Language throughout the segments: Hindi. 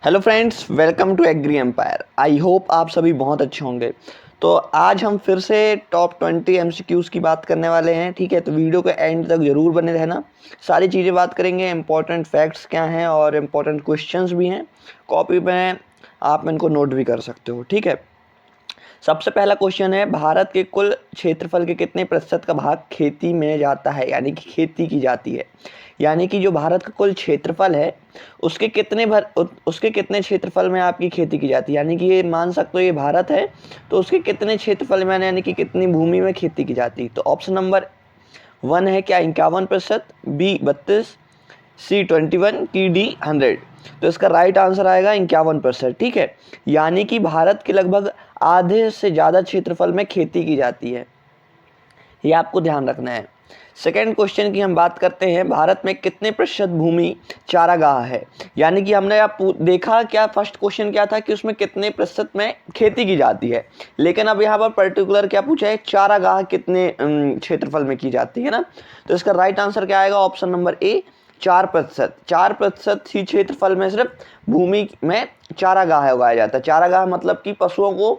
Hello friends, welcome to agri empire. I hope आप सभी बहुत अच्छे होंगे। तो आज हम फिर से टॉप 20 एमसीक्यूज़ की बात करने वाले हैं। ठीक है, तो वीडियो के एंड तक ज़रूर बने रहना। सारी चीज़ें बात करेंगे, इंपॉर्टेंट फैक्ट्स क्या हैं और इम्पॉर्टेंट क्वेश्चंस भी हैं। कॉपी में आप इनको नोट भी कर सकते हो। ठीक है, सबसे पहला क्वेश्चन है, भारत के कुल क्षेत्रफल के कितने प्रतिशत का भाग खेती में जाता है, यानी कि खेती की जाती है। यानी कि जो भारत का कुल क्षेत्रफल है उसके कितने क्षेत्रफल में आपकी खेती की जाती है। यानी कि ये मान सकते हो ये भारत है, तो उसके कितने क्षेत्रफल में यानी कि कितनी भूमि में खेती की जाती है। तो ऑप्शन नंबर 1 है क्या 51%, बी 32, सी 21 की डी 100। तो इसका राइट आंसर आएगा 51%। ठीक है, यानी कि भारत के लगभग आधे से ज़्यादा क्षेत्रफल में खेती की जाती है, ये आपको ध्यान रखना है। सेकेंड क्वेश्चन की हम बात करते हैं, भारत में कितने प्रतिशत भूमि चारागाह है। यानी कि हमने आप देखा क्या, फर्स्ट क्वेश्चन क्या था कि उसमें कितने प्रतिशत में खेती की जाती है, लेकिन अब यहाँ पर पर्टिकुलर क्या पूछा है, चारागाह कितने क्षेत्रफल में की जाती है ना। तो इसका राइट आंसर क्या आएगा, ऑप्शन नंबर ए 4%। 4% ही क्षेत्रफल में सिर्फ भूमि में चारागाह उगाया जाता है। चारागाह मतलब कि पशुओं को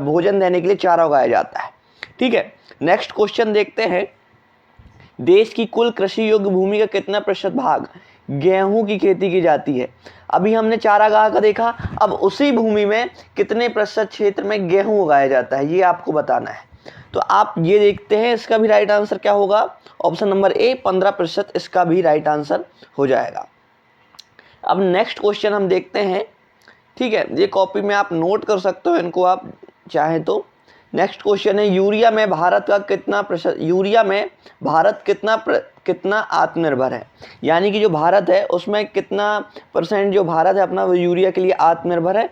भोजन देने के लिए चारा उगाया जाता है। ठीक है, नेक्स्ट क्वेश्चन देखते हैं, देश की कुल कृषि योग्य भूमि का कितना प्रतिशत भाग गेहूं की खेती की जाती है। अभी हमने चारागाह का देखा, अब उसी भूमि में कितने प्रतिशत क्षेत्र में गेहूं उगाया जाता है, ये आपको बताना है। तो आप ये देखते हैं, इसका भी राइट आंसर क्या होगा, ऑप्शन नंबर ए 15% इसका भी राइट आंसर हो जाएगा। अब नेक्स्ट क्वेश्चन हम देखते हैं। ठीक है, ये कॉपी में आप नोट कर सकते हो इनको आप चाहें तो। नेक्स्ट क्वेश्चन है, यूरिया में भारत का कितना प्रतिशत, यूरिया में भारत कितना आत्मनिर्भर है। यानी कि जो भारत है उसमें कितना परसेंट जो भारत है अपना वो यूरिया के लिए आत्मनिर्भर है।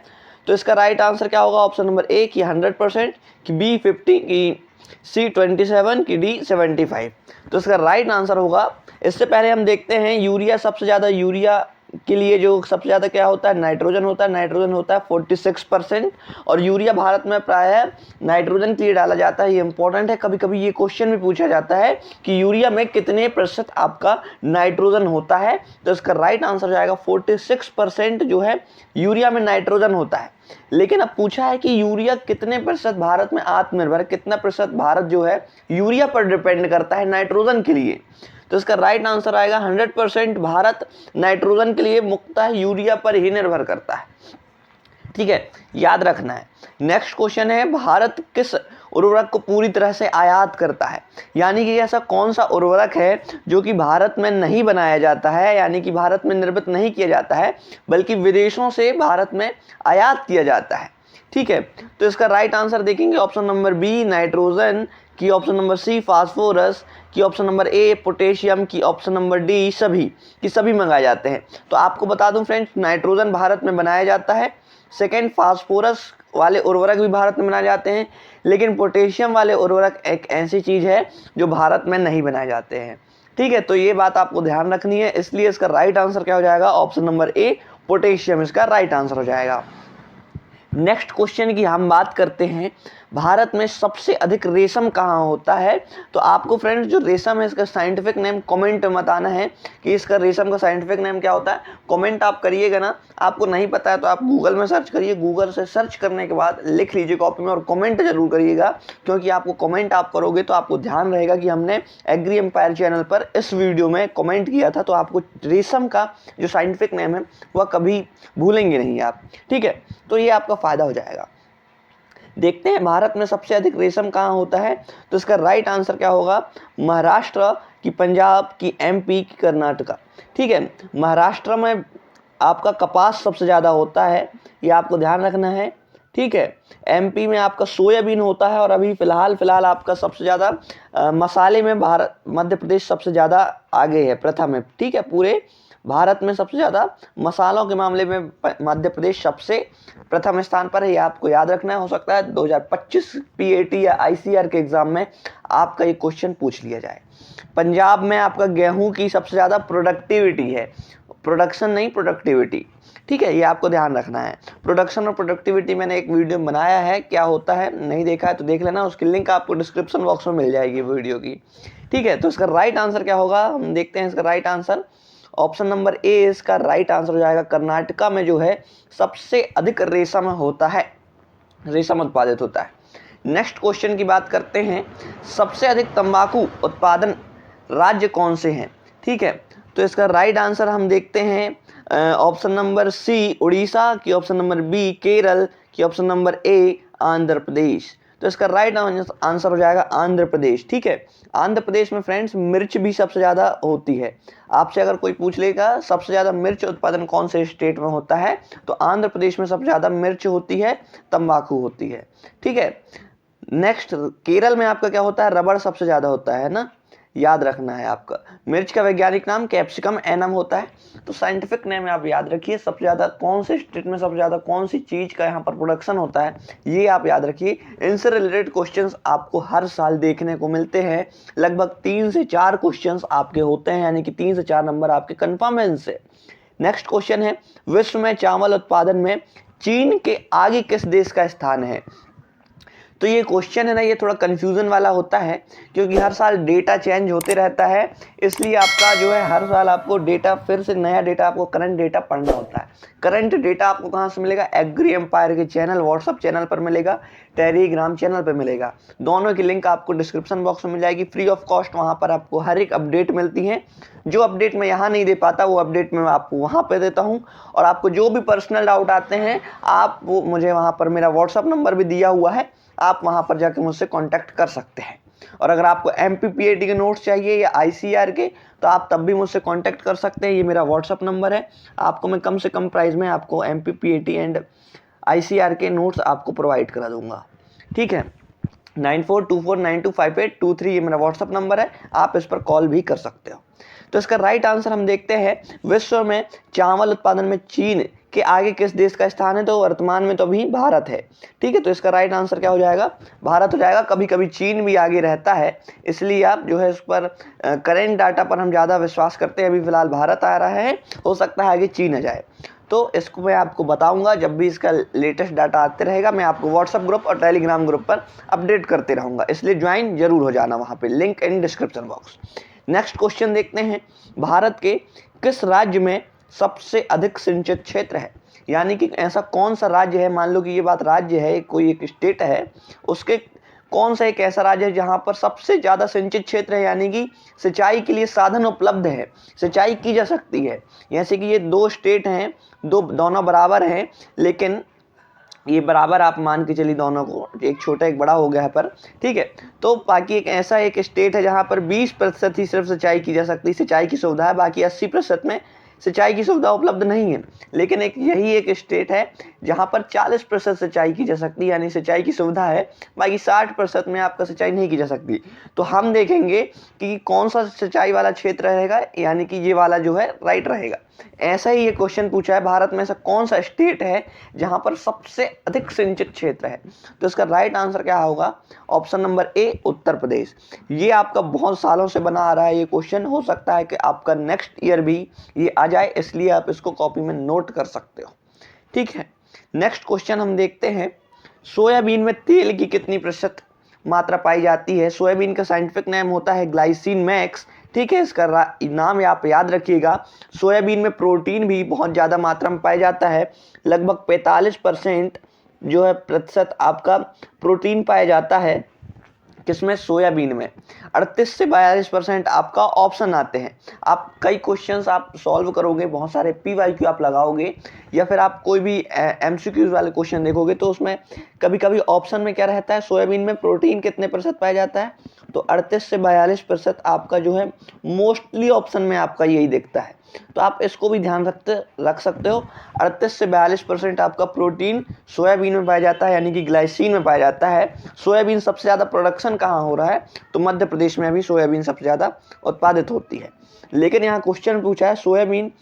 तो इसका राइट आंसर क्या होगा, ऑप्शन नंबर ए की 100%, कि बी 50, की सी 27, की डी 75। तो इसका राइट आंसर होगा, इससे पहले हम देखते हैं यूरिया सबसे ज़्यादा, यूरिया के लिए जो सबसे ज़्यादा क्या होता है, नाइट्रोजन होता है। नाइट्रोजन होता है 46%, और यूरिया भारत में प्रायः नाइट्रोजन के लिए डाला जाता है। ये इंपॉर्टेंट है, कभी कभी ये क्वेश्चन भी पूछा जाता है कि यूरिया में कितने प्रतिशत आपका नाइट्रोजन होता है। तो इसका राइट आंसर जाएगा 46% जो है यूरिया में नाइट्रोजन होता है। लेकिन अब पूछा है कि यूरिया कितने प्रतिशत भारत में आत्मनिर्भर, कितना प्रतिशत भारत जो है यूरिया पर डिपेंड करता है नाइट्रोजन के लिए। तो इसका राइट आंसर आएगा 100% भारत नाइट्रोजन के लिए मुख्यतः यूरिया पर ही निर्भर करता है। ठीक है, याद रखना है। नेक्स्ट क्वेश्चन है, भारत किस उर्वरक को पूरी तरह से आयात करता है। यानी कि ऐसा कौन सा उर्वरक है जो कि भारत में नहीं बनाया जाता है, यानी कि भारत में निर्मित नहीं किया जाता है, बल्कि विदेशों से भारत में आयात किया जाता है। ठीक है, तो इसका राइट आंसर देखेंगे, ऑप्शन नंबर बी नाइट्रोजन, की ऑप्शन नंबर सी फास्फोरस, की ऑप्शन नंबर ए पोटेशियम, की ऑप्शन नंबर डी सभी, कि सभी मंगाए जाते हैं। तो आपको बता दूं फ्रेंड्स, नाइट्रोजन भारत में बनाया जाता है। सेकेंड, फास्फोरस वाले उर्वरक भी भारत में बनाए जाते हैं, लेकिन पोटेशियम वाले उर्वरक एक ऐसी चीज़ है जो भारत में नहीं बनाए जाते हैं। ठीक है, तो ये बात आपको ध्यान रखनी है, इसलिए इसका राइट आंसर क्या हो जाएगा, ऑप्शन नंबर ए पोटेशियम इसका राइट आंसर हो जाएगा। नेक्स्ट क्वेश्चन की हम बात करते हैं, भारत में सबसे अधिक रेशम कहाँ होता है। तो आपको फ्रेंड्स जो रेशम है इसका साइंटिफिक नेम कमेंट में बताना है कि इसका रेशम का साइंटिफिक नेम क्या होता है। कमेंट आप करिएगा ना, आपको नहीं पता है तो आप गूगल में सर्च करिए, गूगल से सर्च करने के बाद लिख लीजिए कॉपी में और कमेंट जरूर करिएगा, क्योंकि आपको कमेंट आप करोगे तो आपको ध्यान रहेगा कि हमने एग्री एम्पायर चैनल पर इस वीडियो में कमेंट किया था। तो आपको रेशम का जो साइंटिफिक नेम है वह कभी भूलेंगे नहीं आप। ठीक है, तो ये आपका फायदा हो जाएगा। देखते हैं भारत में सबसे अधिक रेशम कहाँ होता है। तो इसका राइट आंसर क्या होगा, महाराष्ट्र, की पंजाब, की एमपी, की कर्नाटका। ठीक है, महाराष्ट्र में आपका कपास सबसे ज़्यादा होता है, ये आपको ध्यान रखना है। ठीक है, एमपी में आपका सोयाबीन होता है, और अभी फ़िलहाल आपका सबसे ज़्यादा मसाले में भारत मध्य प्रदेश सबसे ज़्यादा आगे है, प्रथम है। ठीक है, पूरे भारत में सबसे ज़्यादा मसालों के मामले में मध्य प्रदेश सबसे प्रथम स्थान पर है, ये आपको याद रखना है। हो सकता है 2025 पीएटी या आईसीआर के एग्जाम में आपका ये क्वेश्चन पूछ लिया जाए। पंजाब में आपका गेहूं की सबसे ज़्यादा प्रोडक्टिविटी है, प्रोडक्शन नहीं प्रोडक्टिविटी। ठीक है, ये आपको ध्यान रखना है। प्रोडक्शन और प्रोडक्टिविटी मैंने एक वीडियो बनाया है, क्या होता है नहीं देखा है तो देख लेना, उसकी लिंक आपको डिस्क्रिप्शन बॉक्स में मिल जाएगी वीडियो की। ठीक है, तो इसका राइट आंसर क्या होगा, हम देखते हैं इसका right answer. Option number A इसका राइट आंसर हो जाएगा। कर्नाटका में जो है सबसे अधिक रेशम होता है, रेशम उत्पादित होता है। नेक्स्ट क्वेश्चन की बात करते हैं, सबसे अधिक तंबाकू उत्पादन राज्य कौन से हैं? ठीक है, तो इसका राइट आंसर हम देखते हैं ऑप्शन नंबर सी उड़ीसा की, ऑप्शन नंबर बी केरल की, option number A Andhra Pradesh. तो इसका राइट आंसर हो जाएगा आंध्र प्रदेश। ठीक है, आंध्र प्रदेश में फ्रेंड्स मिर्च भी सबसे ज़्यादा होती है। आपसे अगर कोई पूछ लेगा सबसे ज़्यादा मिर्च उत्पादन कौन से स्टेट में होता है, तो आंध्र प्रदेश में सबसे ज़्यादा मिर्च होती है, तंबाकू होती है। ठीक है, नेक्स्ट केरल में आपका क्या होता है, रबड़ सबसे ज़्यादा होता है ना, याद रखना है आपका। मिर्च का वैज्ञानिक नाम कैप्सिकम एनम होता है। तो साइंटिफिक नेम आप याद रखिए, सबसे ज़्यादा कौन से स्टेट में सबसे ज़्यादा कौन सी चीज़ का यहाँ पर प्रोडक्शन होता है, ये आप याद रखिए। इनसे रिलेटेड क्वेश्चंस आपको हर साल देखने को मिलते हैं। लगभग 3 से 4 क्वेश्चंस आपके होते हैं, यानी कि 3 से 4 नंबर आपके कन्फर्म है इनसे। नेक्स्ट क्वेश्चन है, विश्व में चावल उत्पादन में चीन के आगे किस देश का स्थान है? तो ये क्वेश्चन है ना, ये थोड़ा कंफ्यूजन वाला होता है, क्योंकि हर साल डेटा चेंज होते रहता है, इसलिए आपका जो है हर साल आपको डेटा, फिर से नया डेटा, आपको करंट डेटा पढ़ना होता है। करंट डेटा आपको कहाँ से मिलेगा? एग्री एम्पायर के चैनल, व्हाट्सअप चैनल पर मिलेगा, टेलीग्राम चैनल पर मिलेगा। दोनों की लिंक आपको डिस्क्रिप्शन बॉक्स में मिल जाएगी, फ्री ऑफ कॉस्ट। वहाँ पर आपको हर एक अपडेट मिलती है। जो अपडेट मैं यहाँ नहीं दे पाता, वो अपडेट मैं आपको वहाँ पे देता हूँ। और आपको जो भी पर्सनल डाउट आते हैं, आप वो मुझे वहाँ पर, मेरा व्हाट्सअप नंबर भी दिया हुआ है, आप वहां पर जाके मुझसे कांटेक्ट कर सकते हैं। और अगर आपको MPPAT के नोट्स चाहिए या ICR के, तो आप तब भी मुझसे कांटेक्ट कर सकते हैं। ये मेरा व्हाट्सअप नंबर है। आपको मैं कम से कम प्राइस में आपको MPPAT एंड ICR के नोट्स आपको प्रोवाइड करा दूंगा। ठीक है, 9424925823 ये मेरा व्हाट्सअप नंबर है, आप इस पर कॉल भी कर सकते हो। तो इसका राइट आंसर हम देखते हैं, विश्व में चावल उत्पादन में चीन के आगे किस देश का स्थान है? तो वर्तमान में तो अभी भारत है। ठीक है, तो इसका राइट आंसर क्या हो जाएगा? भारत हो जाएगा। कभी कभी चीन भी आगे रहता है, इसलिए आप जो है इस पर करेंट डाटा पर हम ज़्यादा विश्वास करते हैं। अभी फिलहाल भारत आ रहा है, हो सकता है आगे चीन आ जाए। तो इसको मैं आपको बताऊंगा जब भी इसका लेटेस्ट डाटा आते रहेगा। मैं आपको व्हाट्सअप ग्रुप और टेलीग्राम ग्रुप पर अपडेट करते रहूँगा, इसलिए ज्वाइन जरूर हो जाना, वहाँ पे link in description box. Next question देखते हैं, भारत के किस राज्य में सबसे अधिक सिंचित क्षेत्र है? यानी कि ऐसा कौन सा राज्य है, मान लो कि ये बात राज्य है, कोई एक स्टेट है, उसके कौन सा एक ऐसा राज्य है जहां पर सबसे ज़्यादा सिंचित क्षेत्र है, यानी कि सिंचाई के लिए साधन उपलब्ध है, सिंचाई की जा सकती है। जैसे कि ये 2 स्टेट हैं, दोनों बराबर हैं, लेकिन ये बराबर आप मान के चलिए दोनों को, एक छोटा एक बड़ा हो गया है पर। ठीक है, तो बाकी एक ऐसा एक स्टेट है जहां पर 20% ही सिर्फ सिंचाई की जा सकती है, सिंचाई की सुविधा है, बाकी 80% में सिंचाई की सुविधा उपलब्ध नहीं है। लेकिन एक यही एक स्टेट है जहां पर 40% सिंचाई की जा सकती है, यानी सिंचाई की सुविधा है, बाकी 60% में आपका सिंचाई नहीं की जा सकती। तो हम देखेंगे कि कौन सा सिंचाई वाला क्षेत्र रहेगा, यानी कि ये वाला जो है राइट रहेगा। ऐसा ही ये क्वेश्चन पूछा है, भारत में ऐसा कौन सा स्टेट है जहां पर सबसे अधिक सिंचित क्षेत्र है? तो इसका राइट आंसर क्या होगा? Option number A Uttar Pradesh. ये आपका बहुत सालों से बना आ रहा है ये क्वेश्चन, हो सकता है कि आपका नेक्स्ट ईयर भी ये आ जाए, इसलिए आप इसको कॉपी में नोट कर सकते हो। ठीक है, नेक्स्ट क्वेश्चन हम देखते हैं, सोयाबीन में तेल की कितनी प्रतिशत मात्रा पाई जाती है? सोयाबीन का साइंटिफिक नेम होता है ग्लाइसिन मैक्स। ठीक है, इसका नाम आप याद रखिएगा। सोयाबीन में प्रोटीन भी बहुत ज़्यादा मात्रा में पाया जाता है, लगभग 45% जो है प्रतिशत आपका प्रोटीन पाया जाता है। किसमें? सोयाबीन में। 38 से 42% आपका ऑप्शन आते हैं। आप कई क्वेश्चंस आप सॉल्व करोगे, बहुत सारे PYQ आप लगाओगे, या फिर आप कोई भी MCQs वाले क्वेश्चन देखोगे, तो उसमें कभी कभी ऑप्शन में क्या रहता है, सोयाबीन में प्रोटीन कितने प्रतिशत पाया जाता है? तो 38 से 42% आपका जो है मोस्टली ऑप्शन में आपका यही दिखता है। तो आप इसको भी ध्यान रख सकते हो। 38 से 42% आपका प्रोटीन सोयाबीन में पाया जाता है, यानी कि ग्लाइसिन में पाया जाता है। सोयाबीन सबसे ज़्यादा प्रोडक्शन कहाँ हो रहा है? तो मध्य प्रदेश में भी सोयाबीन सबसे ज़्यादा उत्पादित होती है। लेकिन यहाँ क्वेश्चन पूछा है सोयाबीन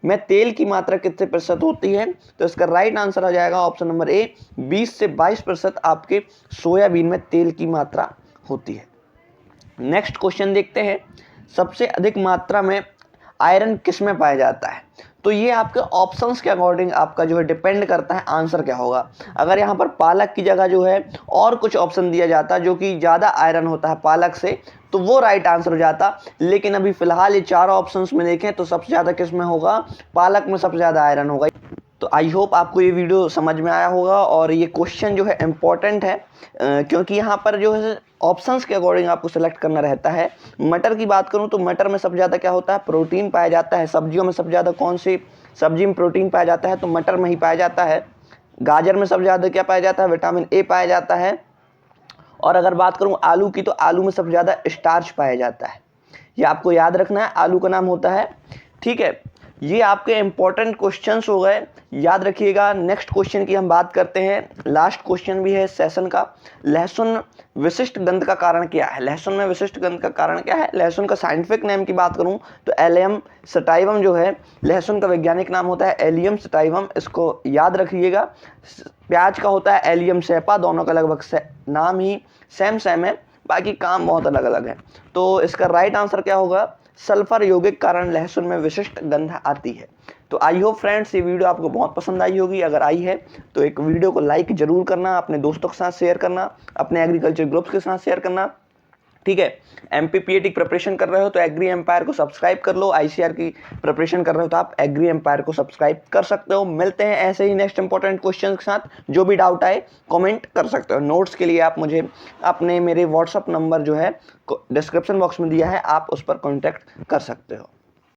में तेल की मात्रा कितने प्रतिशत होती है? तो इसका राइट आंसर आ जाएगा ऑप्शन नंबर ए, 20 से 22% आपके सोयाबीन में तेल की मात्रा होती है। नेक्स्ट क्वेश्चन देखते हैं, सबसे अधिक मात्रा में आयरन किस में पाया जाता है? तो ये आपके ऑप्शंस के अकॉर्डिंग आपका जो है डिपेंड करता है आंसर क्या होगा। अगर यहाँ पर पालक की जगह जो है और कुछ ऑप्शन दिया जाता है जो कि ज़्यादा आयरन होता है पालक से, तो वो राइट आंसर हो जाता। लेकिन अभी फ़िलहाल ये चारों ऑप्शंस में देखें तो सबसे ज़्यादा किस में होगा, पालक में सबसे ज़्यादा आयरन होगा। तो आई होप आपको ये वीडियो समझ में आया होगा और ये क्वेश्चन जो है इम्पॉर्टेंट है, क्योंकि यहाँ पर जो है ऑप्शंस के अकॉर्डिंग आपको सेलेक्ट करना रहता है। मटर की बात करूँ तो मटर में सबसे ज़्यादा क्या होता है, प्रोटीन पाया जाता है। सब्जियों में सबसे ज़्यादा कौन सी सब्जी में प्रोटीन पाया जाता है, तो मटर में ही पाया जाता है। गाजर में सबसे ज़्यादा क्या पाया जाता है, विटामिन ए पाया जाता है। और अगर बात करूँ आलू की, तो आलू में सबसे ज़्यादा स्टार्च पाया जाता है। ये आपको याद रखना है, आलू का नाम होता है। ठीक है, ये आपके इंपॉर्टेंट क्वेश्चंस हो गए, याद रखिएगा। नेक्स्ट क्वेश्चन की हम बात करते हैं, लास्ट क्वेश्चन भी है सेशन का। लहसुन विशिष्ट गंध का कारण क्या है? लहसुन में विशिष्ट गंध का कारण क्या है? लहसुन का साइंटिफिक नेम की बात करूं तो एलियम सटाइवम जो है लहसुन का वैज्ञानिक नाम होता है, एलियम सटाइवम, इसको याद रखिएगा। प्याज का होता है एलियम सैपा, दोनों का लगभग नाम ही सेम है, बाकी काम बहुत अलग अलग है। तो इसका राइट आंसर क्या होगा, सल्फर यौगिक कारण लहसुन में विशिष्ट गंध आती है। तो आई होप फ्रेंड्स ये वीडियो आपको बहुत पसंद आई होगी। अगर आई है तो एक वीडियो को लाइक जरूर करना, अपने दोस्तों के साथ शेयर करना, अपने एग्रीकल्चर ग्रुप्स के साथ शेयर करना। ठीक है, एमपीपीएटी की प्रिपरेशन कर रहे हो तो एग्री एम्पायर को सब्सक्राइब कर लो। आईसीआर की प्रिपरेशन कर रहे हो तो आप एग्री एम्पायर को सब्सक्राइब कर सकते हो। मिलते हैं ऐसे ही नेक्स्ट इंपॉर्टेंट क्वेश्चन के साथ। जो भी डाउट आए कमेंट कर सकते हो। नोट्स के लिए आप मुझे अपने मेरे व्हाट्सअप नंबर जो है डिस्क्रिप्शन बॉक्स में दिया है, आप उस पर कॉन्टैक्ट कर सकते हो।